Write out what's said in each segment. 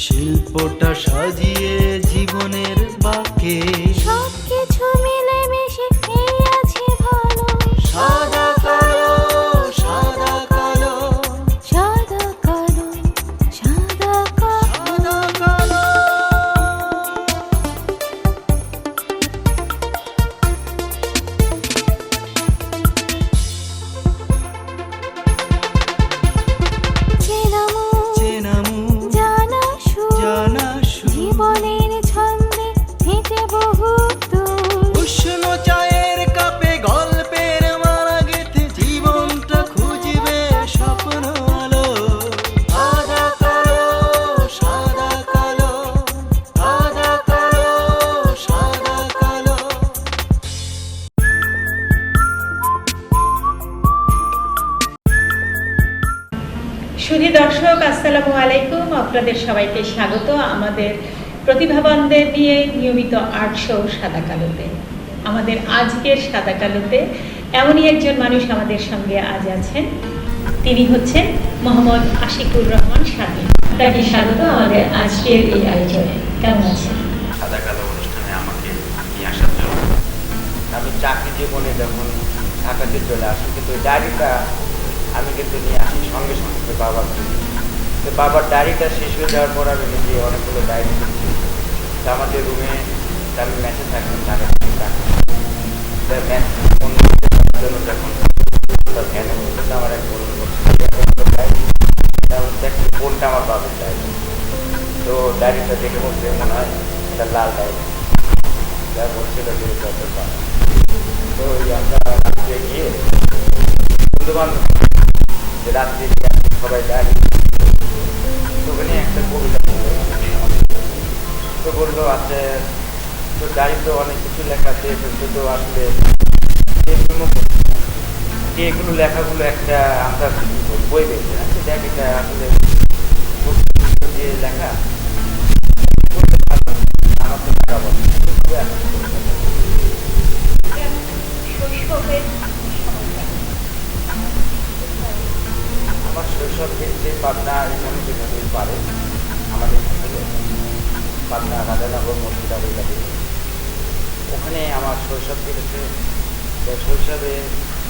শিল্পটা সাজিয়ে জীবনের বাঁকে সবকিছু মিলে মিশে এই আছে ভালো। সাদা কালো সাদা কালো সাদা কালো সাদা কালো। সাদা কালো। চেনামু চেনামু জানা সুর জানা সুর জীবনের ছন্দে হেঁটে বহু দূর। উষ্ণ চায়ের কাপে গল্পের মালা গেঁথে জীবনটা খুঁজবে স্বপ্ন আলো। সাদা কালো সাদা কালো সাদা কালো সাদা কালো। সুধী দর্শক, আসসালামু আলাইকুম। আপনাদের সবাইকে স্বাগত আমাদের প্রতিভাবানদের নিয়ে নিয়মিত আর্ট শো সাদা কালোতে। আমাদের আজকের সাদা কালোতে এমনই একজন মানুষ আমাদের সঙ্গে আজ আছেন। তিনি হচ্ছেন মোহাম্মদ আশিকুর রহমান স্বাধীন। তাকে স্বাগত আমাদের আজকের এই আয়োজনে। কেমন আছেন? সাদা কালো অনুষ্ঠানে আমাকে নিয়ে আসার জন্য। আমি চাকরি জীবনে যখন ঢাকাতে চলে আসি, কিন্তু ওই ডায়েরিটা আমি কিন্তু নিয়ে আসি সঙ্গে সঙ্গে তো বাবার জন্য। তো বাবার ডায়েরিটা শেষ হয়ে যাওয়ার পর আমি নিজে অনেকগুলো ডায়েরি কিনছি। তো আমাদের রুমে আমি ম্যাচে থাকতাম ঢাকা থেকে চাকরি। ম্যাচ জন্য যখন ভ্যানে বলতে আমার এক বন্ধু ডায়েরি দেখছি কোনটা আমার বাবার ডায়েরি। তো ডায়েরিটা দেখে বলছে মনে হয় এটা লাল ডায়েরি, যা বলছিল যে যত পাওয়া। তো আমরা রাত্রে গিয়ে বন্ধু বান্ধব যে রাত্রে গিয়ে সবাই ডায়েরি, ওখানে একটা কবিতা তো বললো আছে তো ডায়েরি তো অনেক কিছু লেখা আছে, তো আসলে এগুলো লেখাগুলো একটা আমরা বই বেঁচে দেখ এটা আসলে যে লেখা আমার তো লেখা বলে আমার শৈশব কেটে পাবনা এখানে যেভাবে পারে আমাদের পাবনা রাজানগর মসজিদার এলাকাতে, ওখানে আমার শৈশব কেটেছে। তো শৈশবে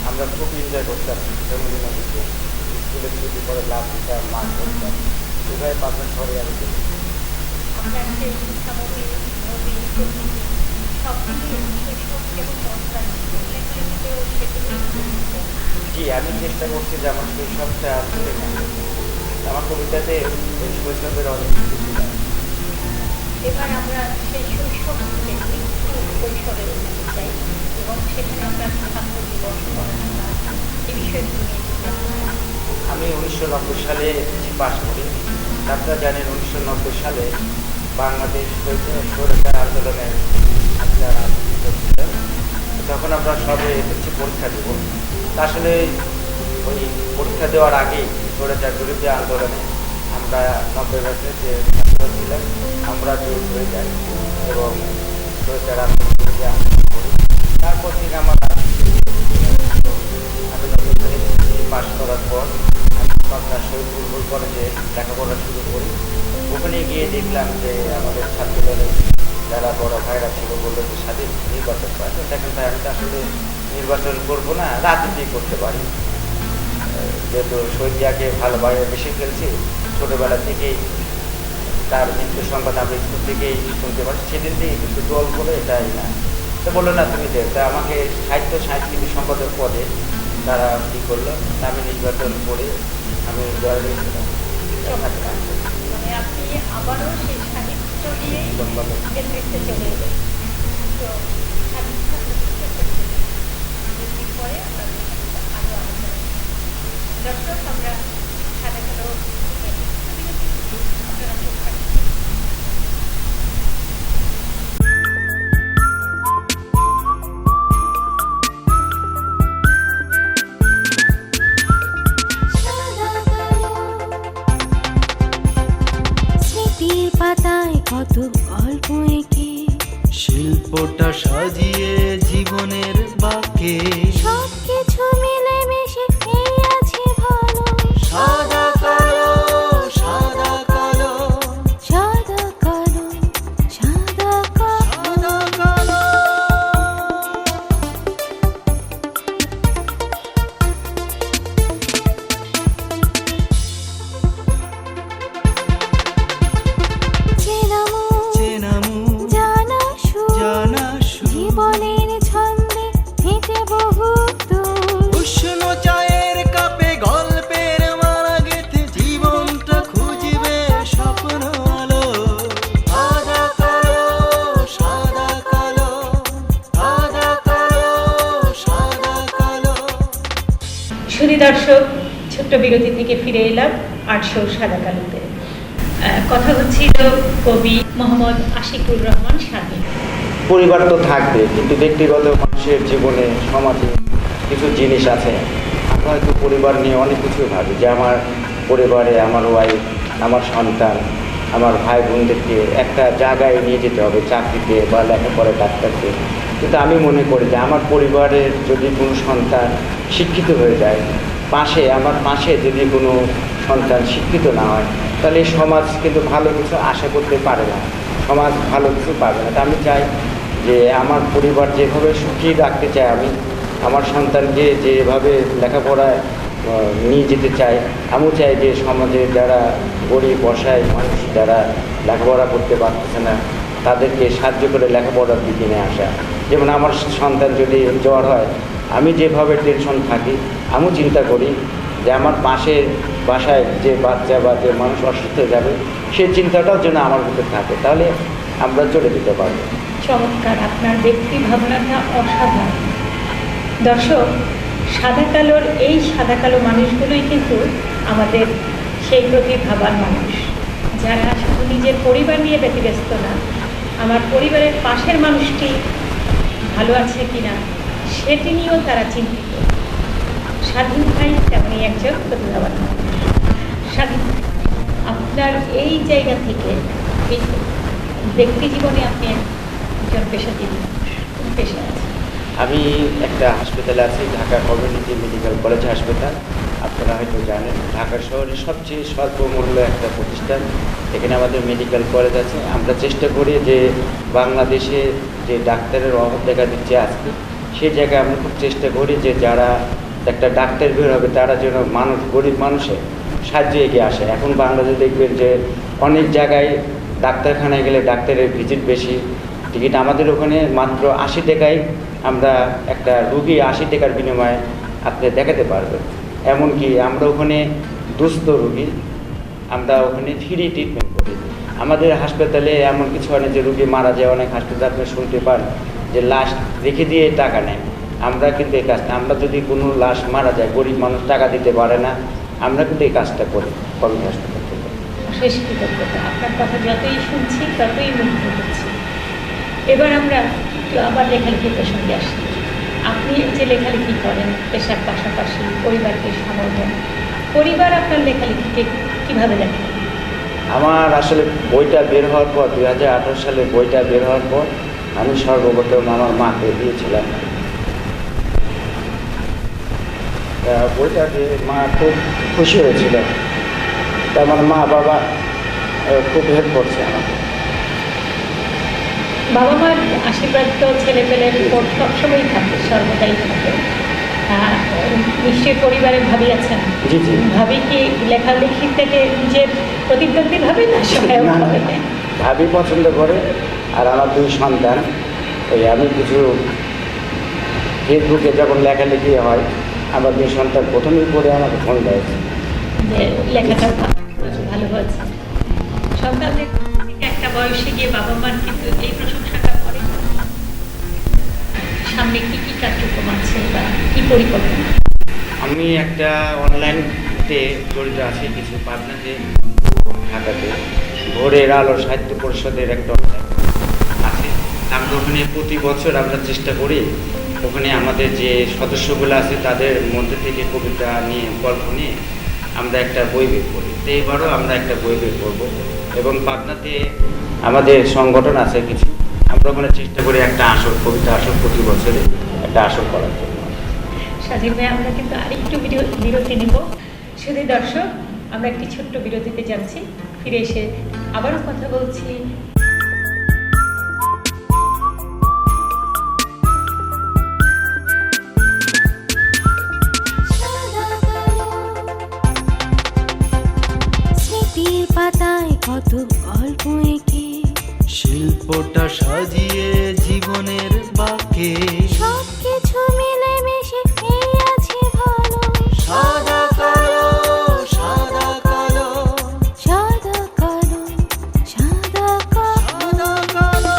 আমরা খুব এনজয় করতাম জন্মদিন দিতে, স্কুলের ছুটি করে লাভ দিতাম, মাছ ধরতাম, এভাবে পাবনা শহরে আমি দেখি। জি, আমি চেষ্টা করছি যে আমার শৈশবটা তুলে নেওয়া। আমার কবিতাতে ওই শৈশবের অনেক কিছু ছিল। এবার আমরা সেই শৈশব থেকে একটু কৈশোরে যেতে চাই এবং সেখানে আমরা ছাত্র জীবন পড়াশোনা এই বিষয়গুলো নিয়ে আমি 1990 সালে এসএসসি পাস করি। আপনারা জানেন 1990 সালে বাংলাদেশ স্বৈরাচার আন্দোলনের একটা রাজনীতি চলছিল। তখন আমরা সবে এসএসসি পরীক্ষা দেব। আসলে ওই পরীক্ষা দেওয়ার আগেই স্বৈরাচার বিরোধী আন্দোলনে আমরা 90 বছরের যে ছাত্র ছিলাম আমরা জড়িত হয়ে যাই এবং স্বৈরাচার আন্দোলন করি। তারপর থেকে আমার আমি পাস করার পর পাবনা শহীদুল কলেজে লেখাপড়া শুরু করি। ওখানে গিয়ে দেখলাম যে আমাদের ছাত্র দলের যারা বড় ভাইরা ছিল বললো যে স্বাধীন নির্বাচন করা। দেখেন ভাই, আমি তো আসলে নির্বাচন করবো না, রাজনীতি করতে পারি। যেহেতু শহীদিয়াকে ভালোভাবে বেশি ফেলছি, ছোটোবেলা থেকেই তার মৃত্যু সংবাদ আমরা স্কুল থেকেই শুনতে পারি, সেদিন থেকেই কিন্তু দল বলে এটাই না। তো বললো না তুমি দেখ, তা আমাকে সাহিত্যিক সম্পাদক পদে তারা কী করলো, আমি নির্বাচন করে আমি জয় হয়েছিলাম। মানে আপনি আবারও সেই সাহিত্য দিয়েই নেতৃত্বে চলে এলেন। তো পরে আমরা আরও আলোচনা। দর্শক, আমরা সাদা কালো আপনারা চোখ রাখবেন। পাতায় কত গল্প এঁকে শিল্পটা সাজিয়ে জীবনের বাঁকে সবকিছু মিলে মিশে এই আছে ভালো। সাদা কালো সাদা কালো সাদা দর্শক, ছোট্ট বিরতি থেকে ফিরে এলাম 800 সাদা কালোতে। কথা হচ্ছিল কবি মোহাম্মদ আশিকুর রহমান স্বাধীন। পরিবার তো থাকবে, কিন্তু ব্যক্তিগত মানুষের জীবনে সমাজে কিছু জিনিস আছে। আমরা হয়তো পরিবার নিয়ে অনেক কিছু ভাবি, যে আমার পরিবারে আমার ওয়াইফ, আমার সন্তান, আমার ভাই বোনদেরকে একটা জায়গায় নিয়ে যেতে হবে, চাকরিতে বা লেখাপড়া ডাক্তারকে। কিন্তু আমি মনে করি যে আমার পরিবারের যদি কোনো সন্তান শিক্ষিত হয়ে যায়, আমার পাশে যদি কোনো সন্তান শিক্ষিত না হয়, তাহলে এই সমাজ কিন্তু ভালো কিছু আশা করতে পারে না, সমাজ ভালো কিছু পাবে না। তা আমি চাই যে আমার পরিবার যেভাবে সুখী রাখতে চাই, আমি আমার সন্তানকে যেভাবে লেখাপড়ায় নিয়ে যেতে চাই, আমিও চাই যে সমাজে যারা গরিব অসহায় মানুষ, যারা লেখাপড়া করতে পারতেছে না, তাদেরকে সাহায্য করে লেখাপড়ার দিকে নিয়ে আসা। যেমন আমার সন্তান যদি জ্বর হয়, আমি যেভাবে টেনশন থাকি, আমিও চিন্তা করি যে আমার পাশের বাসায় যে বাচ্চা বা যে মানুষ অসুস্থ হয়ে যাবে, সেই চিন্তাটাও যেন আমার ভিতরে থাকে, তাহলে আমরা চলে যেতে পারবো। চমৎকার, আপনার ব্যক্তি ভাবনাটা অসাধারণ। দর্শক, সাদা কালোর এই সাদা কালো মানুষগুলোই কিন্তু আমাদের সেই প্রতিভাবান মানুষ, যারা শুধু নিজের পরিবার নিয়ে ব্যতিব্যস্ত না, আমার পরিবারের পাশের মানুষটি ভালো আছে কিনা সেটি নিয়েও তারা চিন্তিত। স্বাধীন ভাই তেমনই একজন প্রতিভাবান মানুষ। স্বাধীন, আপনার এই জায়গা থেকে এই ব্যক্তি জীবনে আপনি একজন পেশাজীবী মানুষ, পেশা আছে। আমি একটা হাসপাতালে আছি, ঢাকা কমিউনিটি মেডিকেল কলেজ হাসপাতাল। আপনারা হয়তো জানেন, ঢাকা শহরের সবচেয়ে স্বল্প মূল্য একটা প্রতিষ্ঠান। এখানে আমাদের মেডিকেল কলেজ আছে। আমরা চেষ্টা করি যে বাংলাদেশে যে ডাক্তারের অভাব দেখা দিচ্ছে আজকে, সেই জায়গায় আমরা খুব চেষ্টা করি যে যারা একটা ডাক্তার বের হবে, তারা যেন গরিব মানুষের সাহায্যে এগিয়ে আসে। এখন বাংলাদেশে দেখবেন যে অনেক জায়গায় ডাক্তারখানায় গেলে ডাক্তারের ভিজিট বেশি, টিকিট আমাদের ওখানে মাত্র 80 টাকায় আমরা একটা রুগী 80 টাকার বিনিময়ে আপনি দেখাতে পারবেন। এমনকি আমরা ওখানে দুস্থ রুগী, আমরা ওখানে ফ্রি ট্রিটমেন্ট করি। আমাদের হাসপাতালে এমন কিছু হয় না যে রুগী মারা যায়। অনেক হাসপাতালে আপনি শুনতে পান যে লাশ রেখে দিয়ে টাকা নেয়। আমরা কিন্তু এই কাজটা, আমরা যদি কোনো লাশ মারা যায়, গরিব মানুষ টাকা দিতে পারে না, আমরা কিন্তু এই কাজটা করি কমিউনিটি হাসপাতাল থেকে। শেষ কৃতজ্ঞতা। আপনার কথা যতই শুনছি ততই মুগ্ধ হচ্ছি। এবার আমরা একটু আবার লেখালেখির প্রসঙ্গে আসি। আপনি যে লেখালেখি করেন পেশার পাশাপাশি পরিবারকে সামল দেন, পরিবার আপনার লেখালেখিকে কীভাবে দেখেন? আমার আসলে বইটা বের হওয়ার পর, 2018 সালে বইটা বের হওয়ার পর, আমি সর্বপ্রথম আমার মাকে দিয়েছিলাম। বইটাতে মা খুব খুশি হয়েছিল। তা আমার মা বাবা খুব হেল্প করছে আমাকে। বাবা মার আশীর্বাদ তো ছেলেপেলের উপর সবসময়ই থাকে, সর্বদাই থাকে। নিশ্চয়ই পরিবারের ভাবি আছেন। জি জি। ভাবি কি লেখালেখি থেকে নিজের প্রতিদ্বন্দ্বী ভাবে না সহায়ক হবে? ভাবি পছন্দ করে। আর আমার 2 সন্তান, ওই আমি কিছু ফেসবুকে যখন লেখালেখি হয়, আমার 2 সন্তান প্রথমেই পড়ে আমাকে ফোন দেয় যে লেখাটা ভালো হয়েছে। সন্তানদের একটা বয়সে গিয়ে বাবা মার কিন্তু এই প্রশংসাটা করে। সামনে কি কি কার্যক্রম আছে বা কি পরিকল্পনা? আমি একটা অনলাইনতে জড়িত আছি কিছু পাবনাতে, ঢাকাতে ভোরের আলো সাহিত্য পরিষদের একটা অনলাইন আছে। আমরা ওখানে প্রতি বছর আমরা চেষ্টা করি, ওখানে আমাদের যে সদস্যগুলো আছে তাদের মধ্যে থেকে কবিতা নিয়ে, গল্প নিয়ে আমরা একটা বই বের করি। তো এবারও আমরা একটা বই বের করবো। এবং পাবনাতে আমাদের সংগঠন আছে কিছু, আমরা ওখানে চেষ্টা করি একটা আসর, কবিতা আসর প্রতি বছরে একটা আসর করার জন্য। স্বাধীন ভাই, আমরা কিন্তু আরেকটু বিরতি নিব। শুধু দর্শক, আমরা একটি ছোট্ট বিরতিতে যাচ্ছি, ফিরে এসে আবারও কথা বলছি। স্মৃতির পাতায় কত গল্প এঁকে, শিল্পটা সাজিয়ে জীবনের বাঁকে, সবকিছু মিলে মিশে এই আছে ভালো। সাদা কালো, সাদা কালো, সাদা কালো, সাদা কালো। সাদা কালো।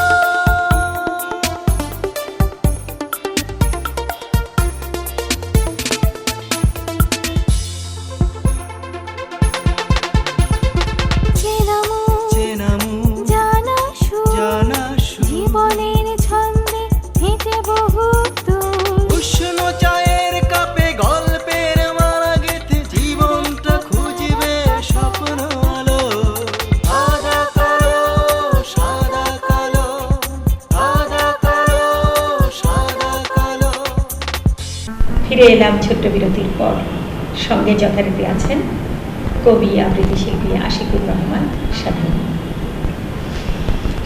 ফিরে এলাম ছোট্ট বিরতির পর। সঙ্গে যথারীতি আছেন কবি আবৃত্তি শিল্পী আশিকুর রহমান স্বাধীন।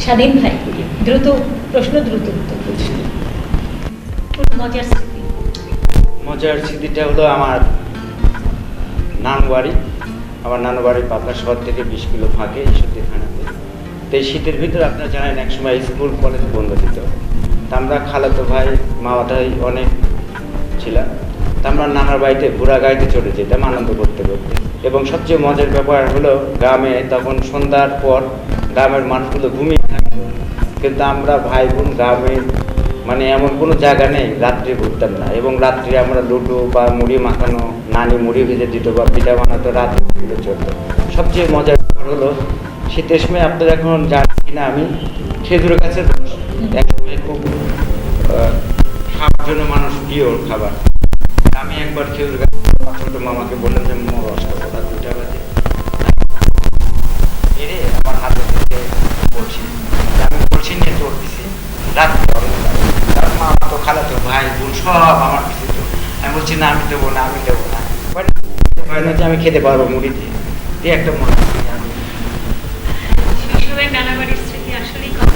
স্বাধীন ভাই, দ্রুত প্রশ্ন, দ্রুত উত্তর। কোনো মজার স্মৃতি? মজার স্মৃতিটা হলো আমার নানু বাড়ি। আমার নানু বাড়ি পাবনা শহর থেকে 20 কিলো ফাঁকে ঈশ্বরদী থানাতে। তো এই শীতের ভিতরে আপনারা জানেন একসময় স্কুল কলেজ বন্ধ দিত। তা আমরা খালাতো ভাই মামা ভাই অনেক ছিলাম। তা আমরা নানার বাড়িতে ঘোড়া গাড়িতে চড়ে যেতাম আনন্দ করতে করতে। এবং সবচেয়ে মজার ব্যাপার হলো গ্রামে তখন সন্ধ্যার পর গ্রামের মানুষগুলো ঘুমিয়ে থাকতো, কিন্তু আমরা ভাই বোন গ্রামে মানে এমন কোনো জায়গা নেই রাত্রে ঘুরতাম না। এবং রাত্রে আমরা লুডো বা মুড়ি মাখানো, নানি মুড়ি ভেজে দিত বা পিঠা বানাতো, রাত্রে চলতো। সবচেয়ে মজার ব্যাপার হলো শীতের সময় আপনারা এখন জানেন কিনা আমি, খেজুর গাছের একসময় খুব খাওয়ার জন্য মানুষ প্রিয় খাবার। আমি একবার খেজুর গাছ ছোট মামাকে বললাম যে রস খাবো, রাত 2টা বাজে এরে আমার হাতে থেকে বলছি, আমি বলছি নিয়ে চোর দিছি রাত্রে অন্ধকার। তার মা তো খালাতো ভাই বোন সব আমার পিছিয়ে তো। আমি বলছি না আমি দেবো না, আমি দেবো না, হয় না যে আমি খেতে পারবো মুড়ি দিয়ে দিয়ে একটা মনে শৈশবের নানা বাড়ির স্মৃতি আসলেই কত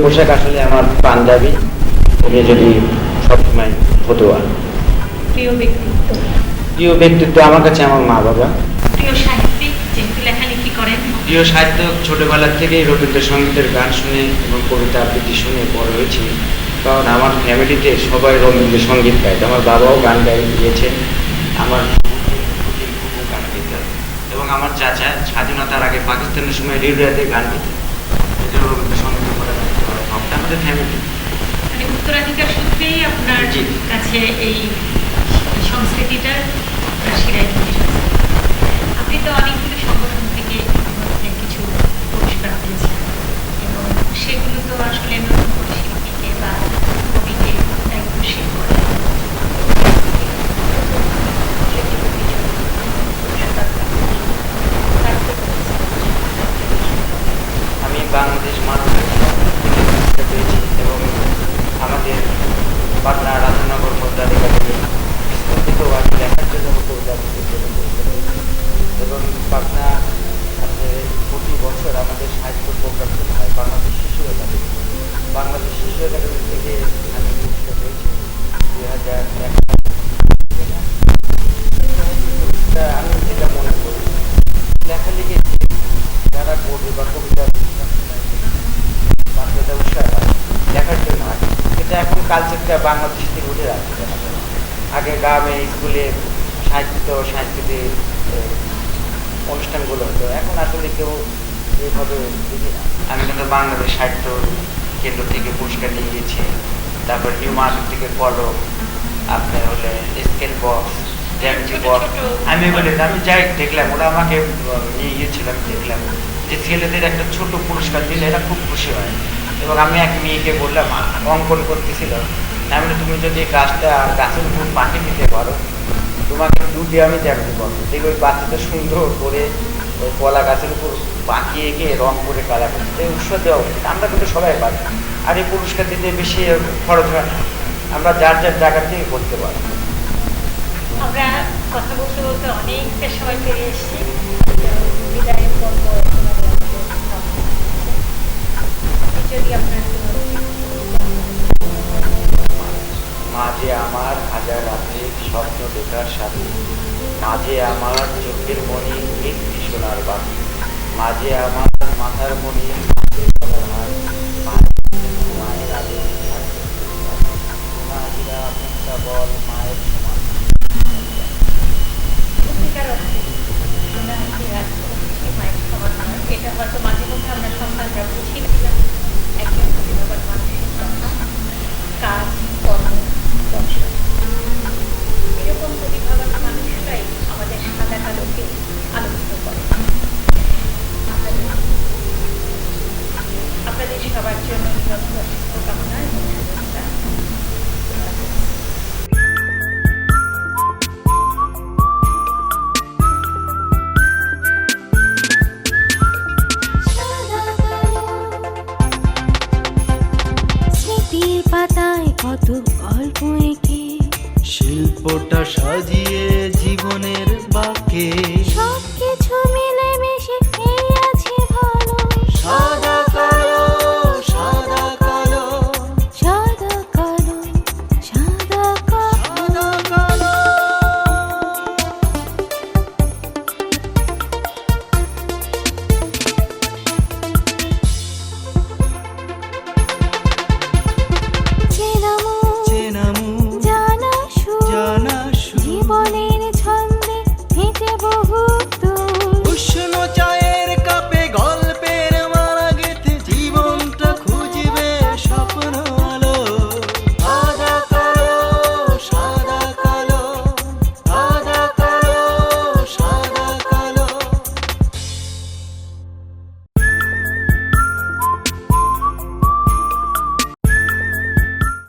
পোশাক আসলে আমার পাঞ্জাবি, ওকে যদি সবসময় ফতোয়া। প্রিয় ব্যক্তিত্ব? প্রিয় ব্যক্তিত্ব আমার কাছে আমার মা বাবা। প্রিয় সাহিত্যিক, যেহেতু লেখালেখি করেন? প্রিয় সাহিত্য ছোটবেলা থেকেই রবীন্দ্রসঙ্গীতের গান শুনে এবং কবিতা আবৃত্তি শুনে বড় হয়েছি। কারণ আমার ফ্যামিলিতে সবাই রবীন্দ্রসঙ্গীত গায়। আমার বাবাও গান গাই দিয়েছেন, আমার গান গাইতেন এবং আমার চাচা স্বাধীনতার আগে পাকিস্তানের সময় রেডিওতে গান গাইতেন। রবীন্দ্রসঙ্গীত আমাদের ফ্যামিলি মানে উত্তরাধিকার সূত্রেই আপনার কাছে এই সংস্কৃতিটা শিরায় নিয়ে এসেছে। আপনি তো অনেকগুলো সংগঠন থেকে কিছু পুরস্কার পেয়েছেন এবং সেগুলো তো আসলে নতুন কোনো শিল্পীকে বা কবিকে খুশি করে। আমি বাংলাদেশ মানুষ পেয়েছি এবং আমাদের পাটনা রাজনগর মধ্যাধিকারী স্কুল থেকেও আমি লেখার জন্য কবিতা এবং পাটনা প্রতি বছর আমাদের সাহিত্য প্রোগ্রাম করা হয় বাংলাদেশ শিশু একাডেমি। বাংলাদেশ শিশু একাডেমি থেকে আমি পুরস্কার পেয়েছি 2001। আমি যেটা মনে করি লেখালেখি যারা পড়বে বা কবিতা বাচ্চাদের উৎসাহ লেখার জন্য হয়, কিন্তু এখন কালচারটা বাংলাদেশ থেকে উঠে যাচ্ছে। আগে গ্রামে স্কুলে সাংস্কৃতিক অনুষ্ঠানগুলো হতো, এখন আসলে কেউ এইভাবে দেখি না। আমি কিন্তু বাংলাদেশ সাহিত্য কেন্দ্র থেকে পুরস্কার নিয়ে গিয়েছি। তারপর নিউ মার্কেট থেকে কলম, আপনার হলে স্কেল বক্স, জ্যামিতি বক্স। আমি যাই দেখলাম, ওরা আমাকে নিয়ে গিয়েছিলাম, দেখলাম যে ছেলেদের একটা ছোট পুরস্কার দিলে এরা খুব খুশি হয়। এবং আমি এক মেয়েকে বললাম, অঙ্কন করতেছিল, আমি তুমি যদি গাছের উপর পাখি দিতে পারো তোমাকে দুটি আমি জ্যামিতি বক্স দেখি। ওই বাচ্চাটা সুন্দর করে ওই কলা গাছের উপর পাখি এঁকে রং করে কালা করছে। এই উৎসব দেওয়া উচিত, আমরা কিন্তু সবাই পারি। আর এই পুরস্কার দিতে বেশি খরচ হয় না, আমরা যার যার জায়গা থেকে করতে পারি। আমরা কথা বলতে বলতে অনেকটা সময় পেরিয়ে এসেছি। বিদায়ের পর্ব যদি আপনার মাঝে আমার হাজার রাতে স্বপ্ন দেখার সাথে, মাঝে আমার চোখের মণি একটি সোনার বাকি, মাঝে আমার মাথার মণি মায়ের আগে বল মায়ের সমান। এটা হয়তো মাঝে মধ্যে আমরা সন্তানরা বুঝি না। একজন প্রতিভাবান মানুষের কথা, কাজ, কর্ম, দর্শন, এরকম প্রতিভাবান মানুষরাই আমাদের সাদা কালোকে আলোকিত করে। আপনাদের সবার জন্য নিরন্তর শুভকামনা এবং শুভেচ্ছা। স্মৃতির পাতায় কত গল্প এঁকে শিল্পটা সাজিয়ে